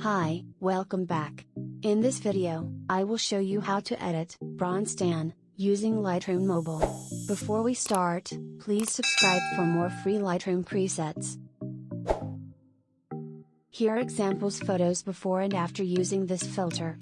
Hi, welcome back. In this video, I will show you how to edit bronze tan using Lightroom Mobile. Before we start, please subscribe for more free Lightroom presets. Here are examples photos before and after using this filter.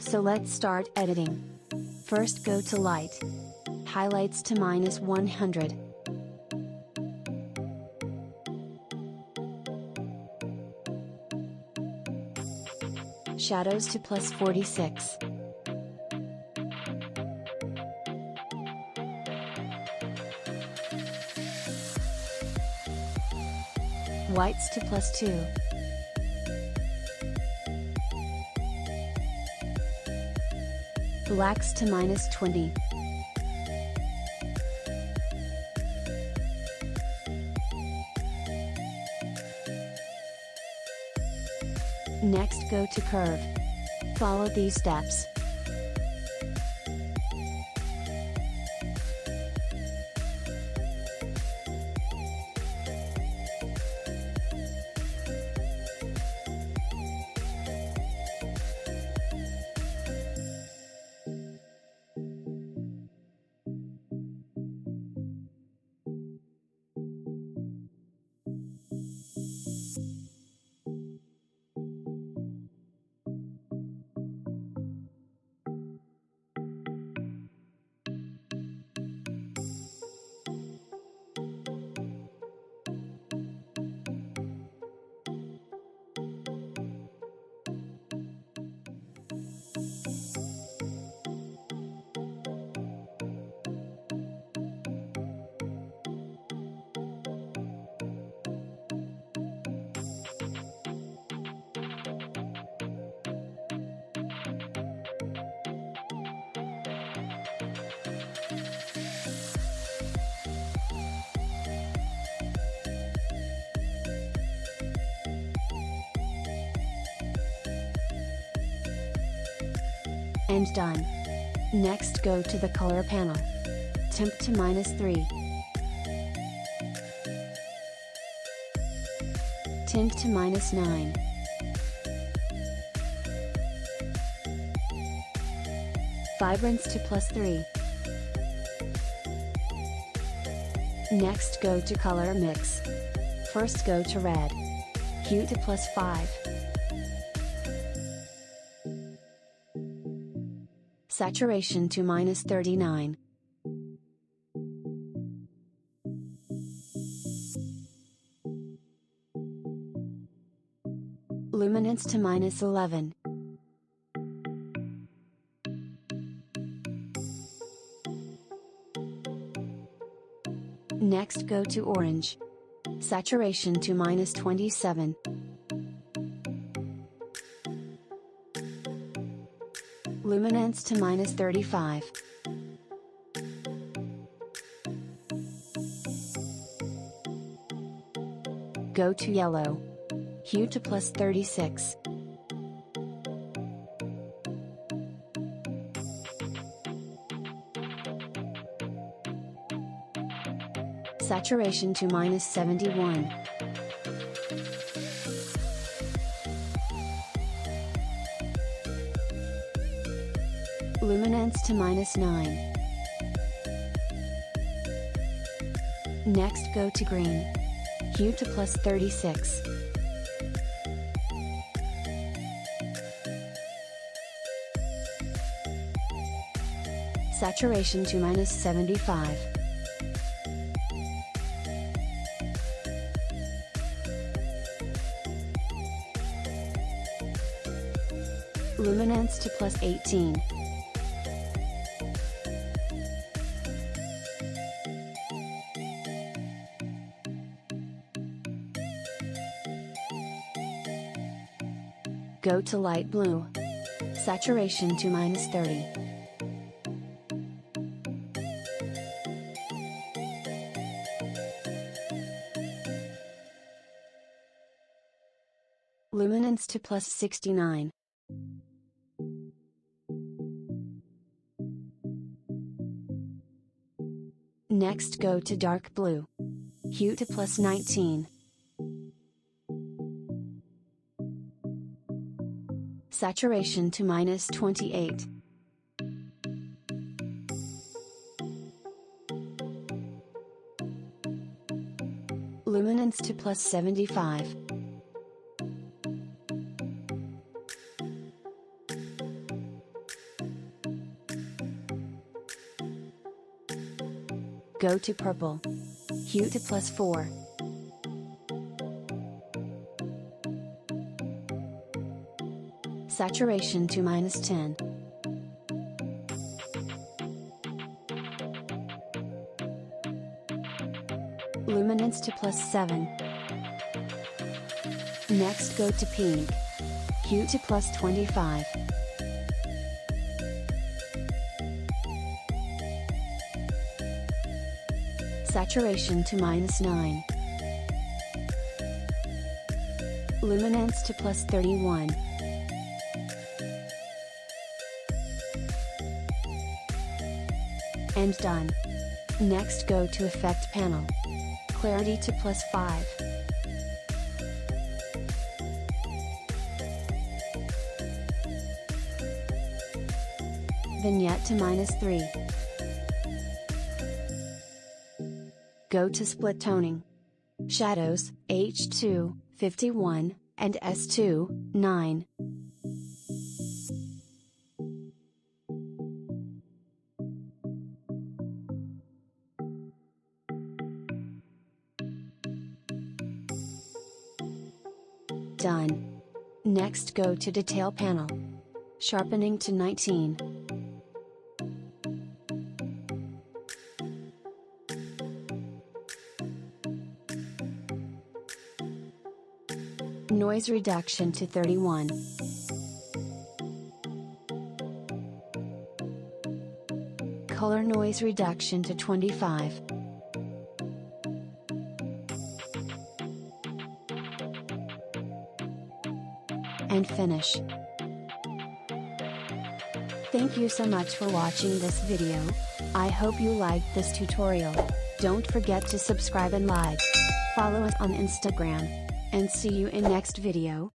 So let's start editing. First go to Light. Highlights to -100. Shadows to +46. Whites to +2. Blacks to -20. Next go to Curve. Follow these steps. And done. Next go to the color panel. Temp to -3. Tint to -9. Vibrance to +3. Next go to color mix. First go to red. Hue to +5. Saturation to -39. Luminance to -11. Next go to orange. Saturation to -27. Luminance to -35. Go to yellow. Hue to +36. Saturation to -71. Luminance to -9. Next go to green. Hue to +36. Saturation to -75. Luminance to +18. Go to light blue. Saturation to -30. Luminance to +69. Next go to dark blue. Hue to +19. Saturation to -28. Luminance to +75. Go to purple. Hue to +4. Saturation to -10. Luminance to +7. Next go to pink. Hue to +25. Saturation to -9. Luminance to +31. And done. Next go to Effect panel. Clarity to +5. Vignette to -3. Go to split toning. Shadows, H2, 51, and S2, 9. Done. Next go to Detail panel. Sharpening to 19. Noise reduction to 31. Color noise reduction to 25. And finish. Thank you so much for watching this video. I hope you liked this tutorial. Don't forget to subscribe and like. Follow us on Instagram. And see you in next video.